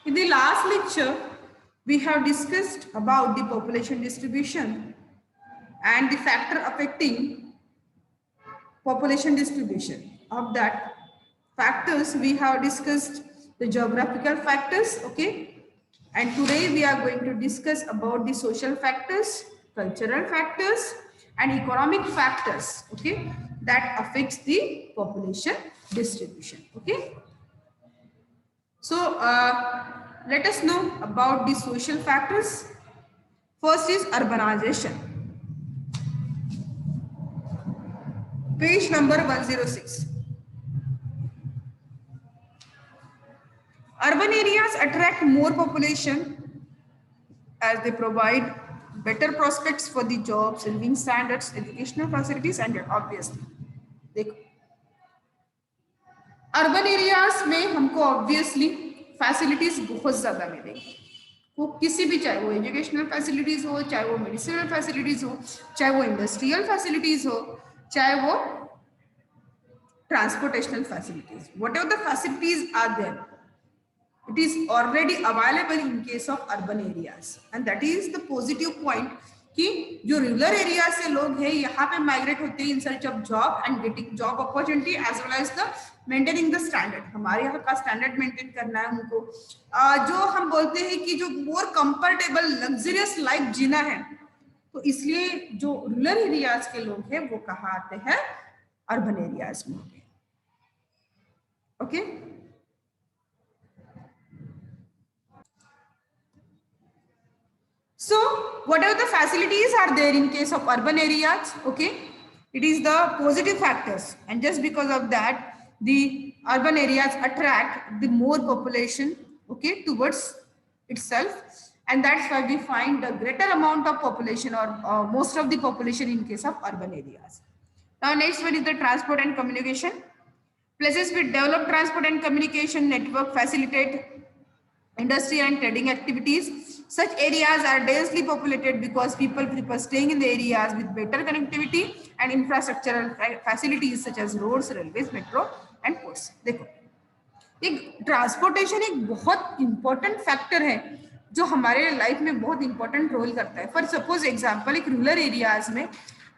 In the last lecture, we have discussed about the population distribution and the factor affecting population distribution. Of that factors, we have discussed the geographical factors, okay? And today we are going to discuss about the social factors, cultural factors, and economic factors, okay, that affects the population distribution, okay? So let us know about the social factors. First is urbanization. Page number 106. Urban areas attract more population as they provide better prospects for the jobs, living standards, educational facilities, and obviously, देखो urban areas में हमको obviously facilities बहुत ज्यादा मिलेगी, वो किसी भी, चाहे वो एजुकेशनल फैसिलिटीज हो, चाहे वो मेडिसिनल फैसिलिटीज हो, चाहे वो इंडस्ट्रियल फैसिलिटीज हो, चाहे वो ट्रांसपोर्टेशनल facilities, whatever the facilities are there, it is already available in case of urban areas, and that is the positive point कि जो रूरल एरिया से लोग हैं यहाँ पे माइग्रेट होते हैं in search of job and getting job opportunity as well as the maintaining the standard. हमारे यहाँ का स्टैंडर्ड मेंटेन करना है उनको, जो हम बोलते हैं कि जो मोर कंफर्टेबल लग्जरियस लाइफ जीना है, तो इसलिए जो रूरल एरियाज के लोग हैं वो कहाँ आते हैं, अर्बन एरियाज में. Okay So whatever the facilities are there in case of urban areas, okay, it is the positive factors, and just because of that the urban areas attract the more population, okay, towards itself, and that's why we find a greater amount of population or most of the population in case of urban areas. Now next one is the transport and communication. Places with developed transport and communication network facilitate industry and trading activities. Such areas are densely populated because people prefer staying in the areas with better connectivity and infrastructural facilities such as roads, railways, metro and ports. देखो, एक transportation एक बहुत important factor है जो हमारे life में बहुत important role करता है. फॉर सपोज एग्जांपल, एक रूरल एरियाज में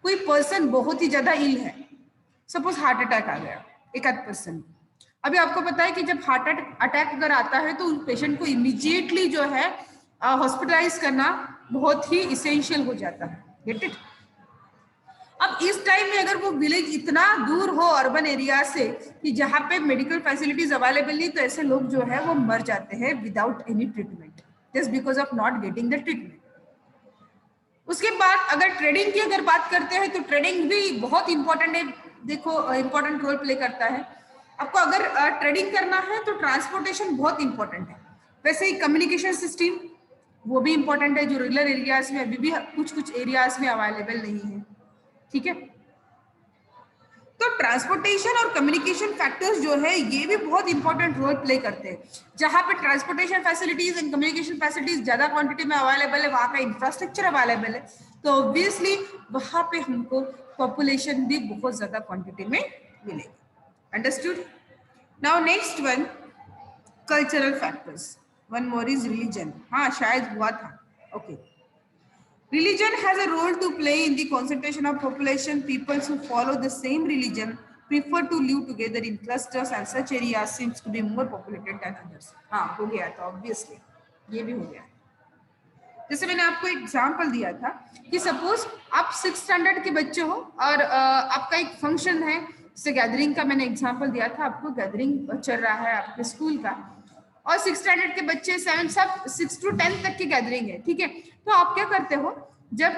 कोई पर्सन बहुत ही ज्यादा इल है, सपोज हार्ट अटैक आ गया एक आध पर्सन. अभी आपको पता है कि जब हार्ट अटैक अगर आता है तो उस पेशेंट को इमीडिएटली जो है हॉस्पिटलाइज करना बहुत ही इसेंशियल हो जाता है. Get it? अब इस टाइम में अगर वो विलेज इतना दूर हो अर्बन एरिया से कि जहाँ पे मेडिकल फैसिलिटीज अवेलेबल नहीं, तो ऐसे लोग जो है वो मर जाते हैं without any treatment, just because of not getting the treatment. उसके बाद अगर ट्रेडिंग की अगर बात करते हैं तो ट्रेडिंग भी बहुत इंपॉर्टेंट है. देखो इंपॉर्टेंट रोल प्ले करता है. आपको अगर ट्रेडिंग करना है तो ट्रांसपोर्टेशन बहुत इंपॉर्टेंट है. वैसे ही कम्युनिकेशन सिस्टम वो भी इंपॉर्टेंट है, जो रूरल एरियाज में अभी भी कुछ एरियाज में अवेलेबल नहीं है. ठीक है, तो ट्रांसपोर्टेशन और कम्युनिकेशन फैक्टर्स जो है ये भी बहुत इंपॉर्टेंट रोल प्ले करते हैं. जहां पे transportation facilities and communication facilities ज्यादा क्वांटिटी में अवेलेबल है, वहां का इंफ्रास्ट्रक्चर अवेलेबल है, तो ऑब्वियसली वहां पे हमको पॉपुलेशन भी बहुत ज्यादा क्वांटिटी में मिलेगी. Understood? Now next one, cultural factors. One more is religion. हाँ, शायद हुआ था. Okay, religion has a role to play in the concentration of population. People who follow the same religion prefer to live together in clusters, and such areas seems to be more populated than others. हाँ, हो गया था obviously, ये भी हो गया. जैसे मैंने आपको एग्जाम्पल दिया था कि सपोज आप 6th स्टैंडर्ड के बच्चे हो और आपका एक फंक्शन है, जैसे गैदरिंग का मैंने एग्जाम्पल दिया था आपको, गैदरिंग चल रहा है आपके स्कूल का, और 6th स्टैंडर्ड के बच्चे 7 सब 6 to 10 तक की गैदरिंग है. ठीक है, तो आप क्या करते हो, जब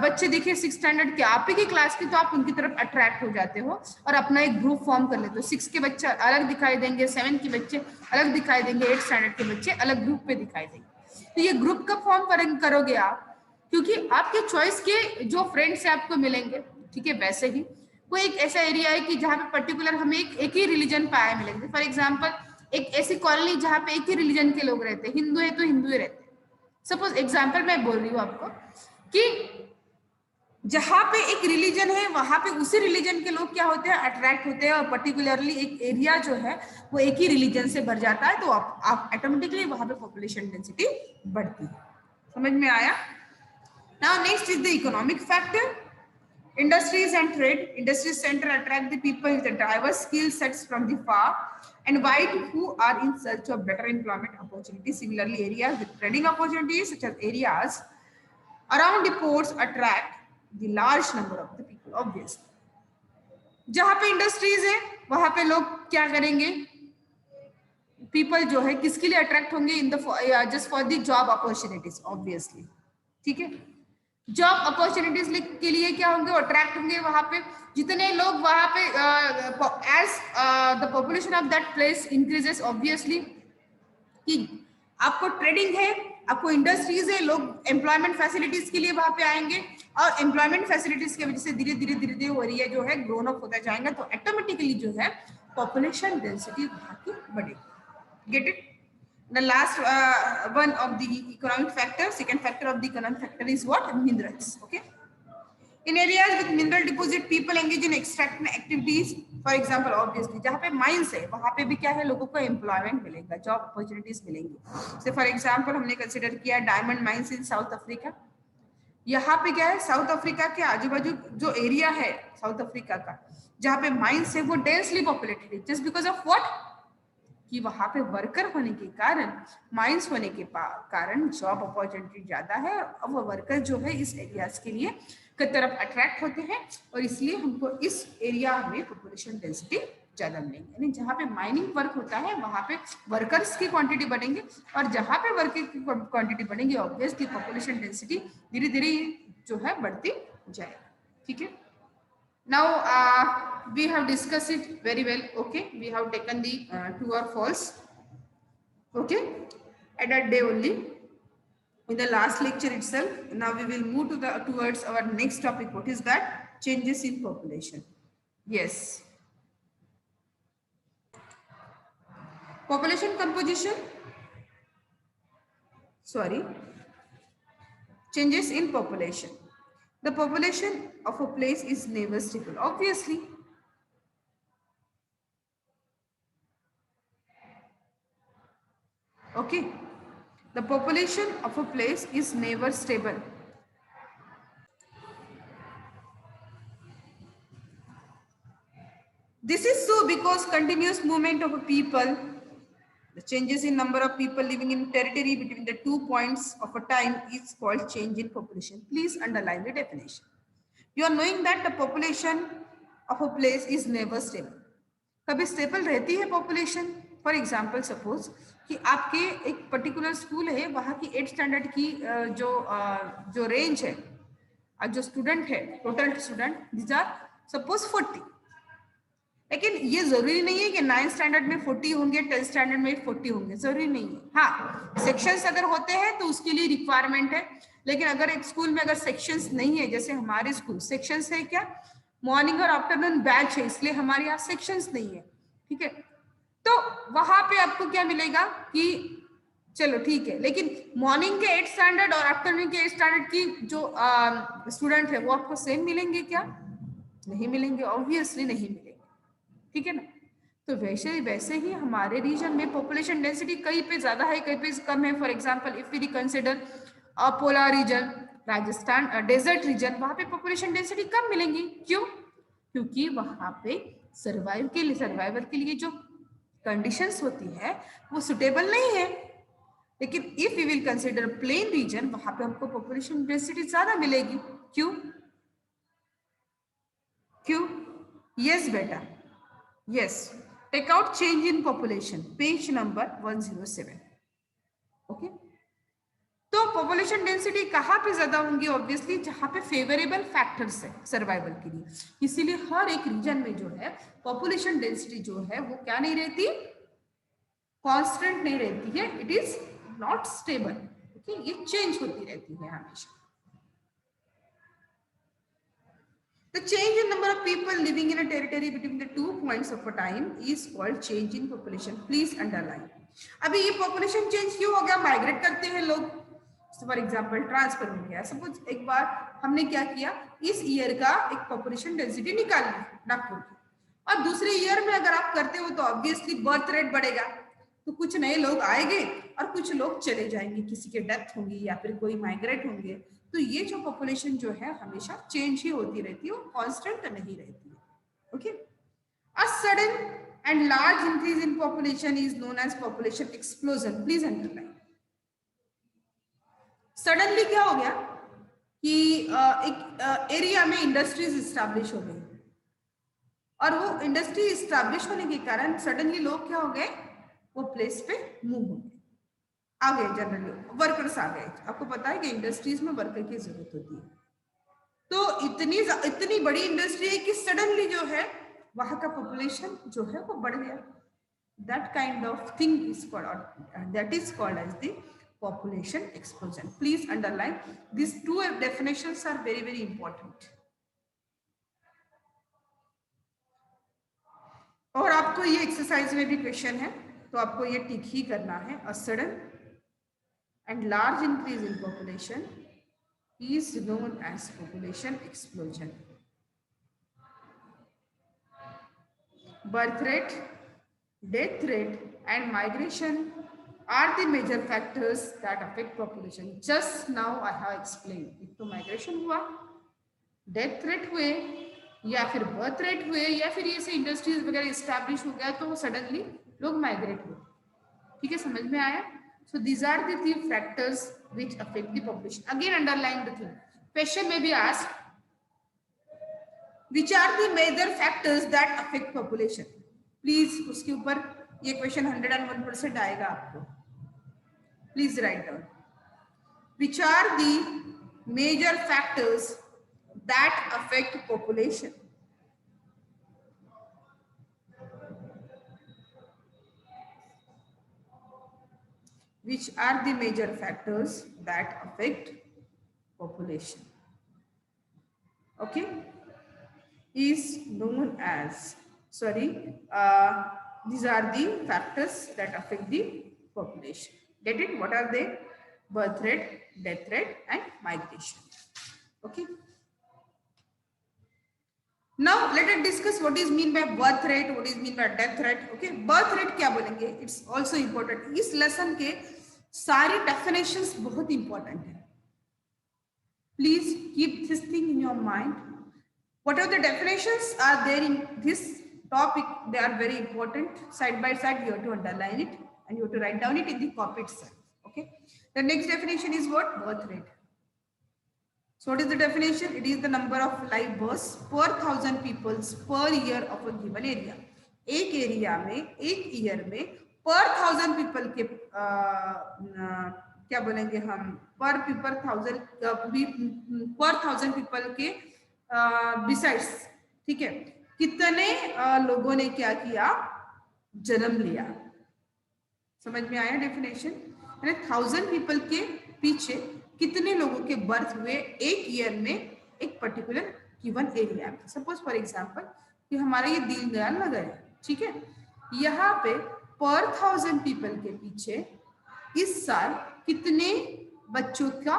बच्चे देखिए 6th स्टैंडर्ड के आप ही की क्लास की, तो आप उनकी तरफ अट्रैक्ट हो जाते हो और अपना एक ग्रुप फॉर्म कर लेते हो. 6 के बच्चे अलग दिखाई देंगे, 7 के बच्चे अलग दिखाई देंगे, 8th स्टैंडर्ड के बच्चे अलग ग्रुप पे दिखाई देंगे. तो ये ग्रुप का फॉर्म करोगे आप, क्योंकि आपके चॉइस के जो फ्रेंड्स आपको मिलेंगे, ठीक है, वैसे ही वो एक ऐसा एरिया है कि जहाँ पे पर्टिकुलर हमें एक ही रिलीजन पाए मिलेंगे. फॉर एग्जाम्पल, एक ऐसी कॉलोनी जहाँ पे एक ही रिलीजन के लोग रहते हैं, हिंदू है तो हिंदू ही रहते हैं. सपोज एग्जाम्पल मैं बोल रही हूँ आपको कि जहां पे एक रिलीजन है वहां पे उसी रिलीजन के लोग क्या होते हैं, अट्रैक्ट होते हैं, और पर्टिकुलरली एक एरिया जो है वो एक ही रिलीजन से भर जाता है, तो आप ऑटोमेटिकली वहां पे पॉपुलेशन डेंसिटी बढ़ती है। समझ में आया? Now next is the economic factor. Industries and trade. Industry center attract the people with the diverse skill sets from the far and wide who are in search of better employment opportunities. Similarly, areas with trading opportunities such as areas around the ports attract the large number of the people. Obviously, जहां पे industries है वहां पे लोग क्या करेंगे, people जो है किसके लिए अट्रैक्ट होंगे, in the just for the job opportunities. Obviously, ठीक है, जॉब अपॉर्चुनिटीज के लिए क्या होंगे, अट्रैक्ट होंगे वहां पे. जितने लोग वहां पे as the population of that place increases, obviously कि आपको ट्रेडिंग है, आपको इंडस्ट्रीज है, लोग एम्प्लॉयमेंट फैसिलिटीज के लिए वहां पे आएंगे, और एम्प्लॉयमेंट फैसिलिटीज की वजह से धीरे धीरे वो एरिया जो है ग्रोन अप होता जाएगा, तो ऑटोमेटिकली जो है पॉपुलेशन डेंसिटी वहां की बढ़ेगी. Get it? The last one of the economic factor, second factor of the economic factor is what? Minerals. Okay. In areas with mineral deposit, people engage in extracting activities. For example, obviously, जहाँ पे mines है, वहाँ पे भी क्या है, लोगों को employment मिलेगा, job opportunities मिलेंगी. So, for example, हमने consider किया diamond mines in South Africa. यहाँ पे क्या है, साउथ अफ्रीका के आजू बाजू जो एरिया है साउथ अफ्रीका का, जहाँ पे माइंस है, वो डेंसली पॉपुलेटेड है. जस्ट बिकॉज ऑफ व्हाट, कि वहां पे वर्कर होने के कारण, माइंस होने के कारण जॉब अपॉर्चुनिटी ज्यादा है, अब वो वर्कर जो है इस एरियाज के लिए की तरफ अट्रैक्ट होते हैं, और इसलिए हमको इस एरिया में पॉपुलेशन डेंसिटी ज्यादा मिलेंगे. यानी जहाँ पे माइनिंग वर्क होता है वहां पे वर्कर्स की क्वांटिटी बढ़ेंगे, और जहाँ पे वर्कर की क्वांटिटी बढ़ेंगे, ऑब्वियसली पॉपुलेशन डेंसिटी धीरे धीरे जो है बढ़ती जाएगी. ठीक है. Now we have discussed it very well. Okay, we have taken the true or false. Okay, at that day only in the last lecture itself. Now we will move towards our next topic. What is that? Changes in population. Yes, population composition. Sorry, changes in population. The population of a place is never stable, obviously. Okay, the population of a place is never stable. This is so because continuous movement of a people, the changes in number of people living in territory between the 2 points of a time is called change in population. Please underline the definition. You are knowing that the population of a place is never stable. कभी stable रहती है population. For example suppose कि आपके एक particular school है, वहाँ की 8th standard की जो रेंज है, जो स्टूडेंट है, total student these are suppose 40. लेकिन ये जरूरी नहीं है कि 9th स्टैंडर्ड में 40 होंगे, 10th स्टैंडर्ड में 40 होंगे, जरूरी नहीं है. हाँ, सेक्शंस अगर होते हैं तो उसके लिए रिक्वायरमेंट है. लेकिन अगर एक स्कूल में अगर सेक्शंस नहीं है, जैसे हमारे स्कूल सेक्शंस है क्या, मॉर्निंग और आफ्टरनून बैच है, इसलिए हमारे यहाँ सेक्शंस नहीं है. ठीक है, तो वहां पे आपको क्या मिलेगा कि चलो ठीक है, लेकिन मॉर्निंग के 8th स्टैंडर्ड और आफ्टरनून के 8th स्टैंडर्ड की जो स्टूडेंट है वो आपको सेम मिलेंगे क्या? नहीं मिलेंगे, ऑब्वियसली नहीं मिलेंगे. ठीक है ना. तो वैसे ही हमारे रीजन में पॉपुलेशन डेंसिटी कहीं पे ज्यादा है, कहीं पे कम है. For example if we consider polar region, Rajasthan desert region, वहां पे पॉपुलेशन डेंसिटी कम मिलेंगी. क्यों? क्योंकि वहां पे सर्वाइवल के लिए जो कंडीशंस होती है वो सुटेबल नहीं है. लेकिन if we will consider plain region, वहां पे हमको पॉपुलेशन डेंसिटी ज्यादा मिलेगी. क्यों? क्यों? यस बेटा, yes, take out change in population, page number 107. okay, तो पॉपुलेशन डेंसिटी कहाँ पे ज्यादा होंगी? ऑब्वियसली जहाँ पे फेवरेबल फैक्टर्स है सर्वाइवल के लिए. इसीलिए हर एक रीजन में जो है पॉपुलेशन डेंसिटी जो है वो क्या नहीं रहती, कांस्टेंट नहीं रहती है. It is not stable. Okay, ये चेंज होती रहती है हमेशा. The change in number of people living in a territory between the 2 points of a time is called change in population. Please underline. अभी ये population change क्यों हो गया? माइग्रेट करते हैं लोग, फॉर एग्जाम्पल ट्रांसफर हो गया, सपोज एक बार हमने क्या किया, इस ईयर का एक पॉपुलेशन डेंसिटी निकाल ली नागपुर की, और दूसरे ईयर में अगर आप करते हो तो ऑब्वियसली बर्थ रेट बढ़ेगा, तो कुछ नए लोग आएंगे और कुछ लोग चले जाएंगे, किसी के डेथ होंगी या फिर कोई माइग्रेट होंगे, तो ये जो पॉपुलेशन जो है हमेशा चेंज ही होती रहती है, वो कांस्टेंट नहीं रहती है। Okay, a sudden and large increase in population is known as population explosion. Please underline, suddenly क्या हो गया कि एक एरिया में इंडस्ट्रीज इस्टेब्लिश हो गई, और वो इंडस्ट्री इस्टेब्लिश होने के कारण सडनली लोग क्या हो गए, वो प्लेस पे मूव हो गए, आ गए, जनरली वर्कर्स आ गए। आपको पता है कि इंडस्ट्रीज में वर्कर की जरूरत होती है, तो इतनी बड़ी इंडस्ट्री है कि सडनली जो है वहां का पॉपुलेशन जो है वो बढ़ गया। That kind of thing is called, that is called as the population explosion. Please underline these two definitions are very very important. और आपको ये एक्सरसाइज में भी क्वेश्चन है, तो आपको ये टिक ही करना है, a sudden and large increase in population is known as population explosion. Birth rate, death rate and migration are the major factors that affect population. Just now I have explained. एक तो migration हुआ, death rate हुए, या फिर birth rate हुए, या फिर ये से इंडस्ट्रीज वगैरह इस्टेब्लिश हो गया तो सडनली लोग माइग्रेट हुए। ठीक है, समझ में आया? So these are the three factors which affect the population. Again underline the thing, question में भी asked which are the major factors that affect population. Please उसके ऊपर ये क्वेश्चन 101% आएगा आपको। Please write down. Which are the major factors that affect population? Which are the major factors that affect population? Okay, is known as, sorry, these are the factors that affect the population. Get it? What are they? Birth rate, death rate and migration. Okay. Now let us discuss what is mean by birth rate, what is mean by death rate. Okay, birth rate क्या बोलेंगे? It's also important. इस lesson के सारी definitions बहुत important है. Please keep this thing in your mind. Whatever the definitions are there in this topic, they are very important. Side by side, you have to underline it and you have to write down it in the copy itself. Okay. The next definition is what? Birth rate. So what is the definition? It is the number of live births per 1,000 people per year of a given area. एक area में, एक year में पर 1,000 people के क्या बोलेंगे हम, पर पीपल 1,000 पीपल के बिसाइड्स, ठीक है, कितने लोगों ने क्या किया, जन्म लिया। समझ में आया डेफिनेशन? 1,000 पीपल के पीछे कितने लोगों के बर्थ हुए एक ईयर में एक पर्टिकुलर गिवन एरिया में। सपोज फॉर एग्जांपल कि हमारा ये दीनदयाल नगर है, ठीक है, यहाँ पे पर 1,000 पीपल के पीछे इस साल कितने बच्चों का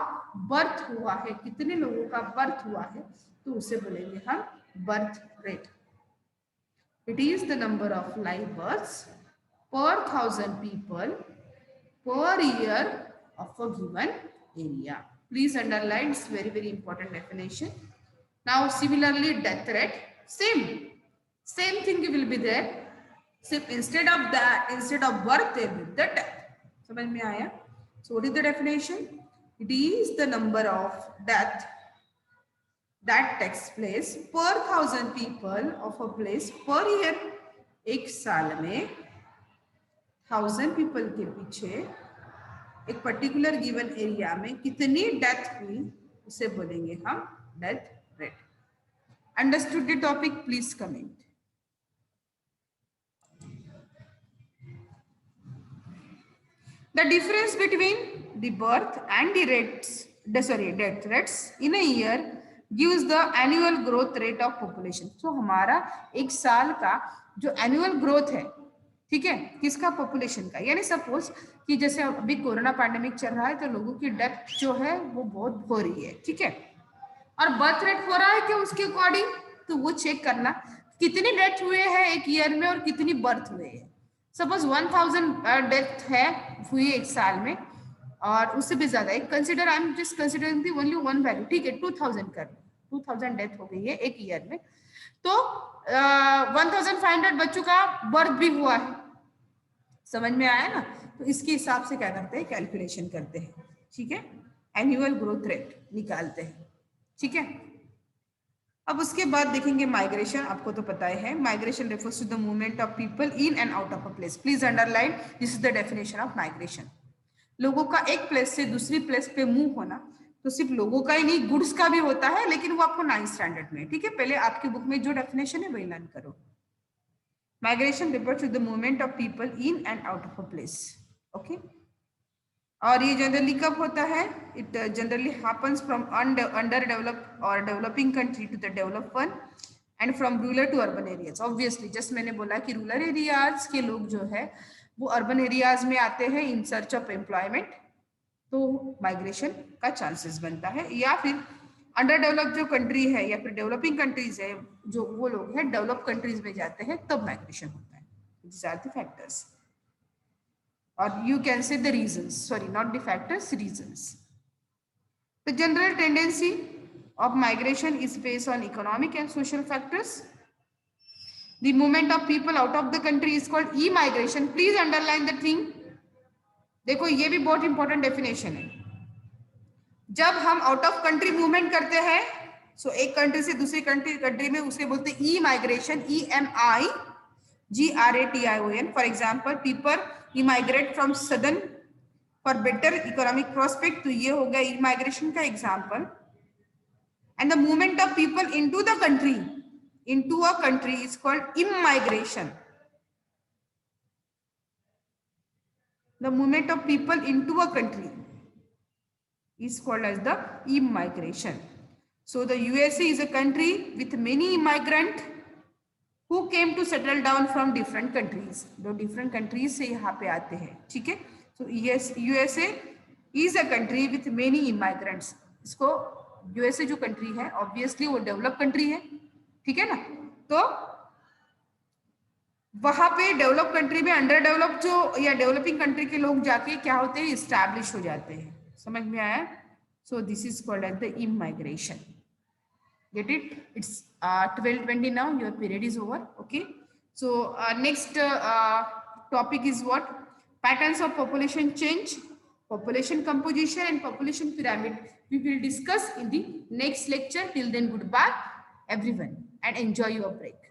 बर्थ हुआ है, कितने लोगों का बर्थ हुआ है, तो उसे बोलेंगे हम birth rate. It is the number of live births per 1,000 people per year of a given area. Please underline, it's very very important definition. Now similarly death rate, same thing will be there. So instead of birth there will be the death. समझ में आया? So what is the definition? It is the number of death that takes place per 1,000 people of a place per year. एक साल में 1,000 people के पीछे एक particular given area में कितनी डेथ हुई, उसे बोलेंगे हम death rate. Understood the topic? Please comment. The difference between the birth and the death rates in a year gives the annual growth rate of population. तो हमारा एक साल का जो एनुअल ग्रोथ है, ठीक है, किसका? पॉपुलेशन का। यानी सपोज कि जैसे अभी कोरोना पैंडेमिक चल रहा है तो लोगों की डेथ जो है वो बहुत हो रही है, ठीक है, और बर्थ रेट हो रहा है क्या उसके अकॉर्डिंग, तो वो चेक करना कितनी डेथ हुए हैं एक ईयर में और कितनी बर्थ हुए हैं। सपोज 1000 डेथ है हुई एक साल में और उससे भी ज्यादा, एक consider, I am just considering the only one value, ठीक है, 2000 कर, 2000 डेथ हो गई है एक ईयर में, तो 1500 बच्चों का बर्थ भी हुआ है। समझ में आया ना? तो इसके हिसाब से क्या करते हैं, कैलकुलेशन करते हैं, ठीक है, एनुअल ग्रोथ रेट निकालते हैं, ठीक है। अब उसके बाद देखेंगे माइग्रेशन। आपको तो पता है, migration refers to the movement of people in and out of a place. Please underline, this is the definition of migration. लोगों का एक प्लेस से दूसरी प्लेस पे मूव होना, तो सिर्फ लोगों का ही नहीं, गुड्स का भी होता है, लेकिन वो आपको 9th स्टैंडर्ड में, ठीक है, पहले आपकी बुक में जो डेफिनेशन है वही लर्न करो। Migration refers to the movement of people in and out of a place, okay? और ये जनरली कब होता है? It generally happens from under develop और developing country to the develop one and from rural to urban areas. Obviously just मैंने बोला कि rural areas के लोग जो है वो अर्बन एरियाज में आते हैं इन सर्च ऑफ एम्प्लॉयमेंट, तो माइग्रेशन का चांसेस बनता है। या फिर अंडर डेवलप जो कंट्री है या फिर डेवलपिंग कंट्रीज है, जो वो लोग हैं डेवलप कंट्रीज में जाते हैं, तब माइग्रेशन होता है। These are the factors, or you can say the reasons, sorry, not the factors, reasons. The general tendency of migration is based on economic and social factors. The movement of people out of the country is called e-migration. Please underline the thing. देखो ये भी बहुत important definition है। जब हम out of country movement करते हैं, सो एक कंट्री से दूसरी कंट्री में, उसे बोलते हैं emigration, EMIGRATION। For example, people emigrate from southern for better economic prospect, तो ये हो गया ई माइग्रेशन का example. And the movement of people into the country, into a country is called immigration. The movement of people into a country is called as the immigration. So the USA is a country with many immigrants who came to settle down from different countries. जो different countries से यहाँ पे आते हैं, ठीक है। So yes, USA is a country with many immigrants. इसको USA जो country है, obviously वो developed country है, ठीक है ना। तो वहां पे डेवलप कंट्री में अंडर डेवलप जो या डेवलपिंग कंट्री के लोग जाके क्या होते हैं, इस्टेब्लिश हो जाते हैं। समझ में आया? So this is called as the immigration. Get it? It's 12:20 now, your period is over, okay. So next topic is what? Patterns of population change, population composition and population pyramid. We will discuss in the next lecture. Till then, goodbye everyone and enjoy your break.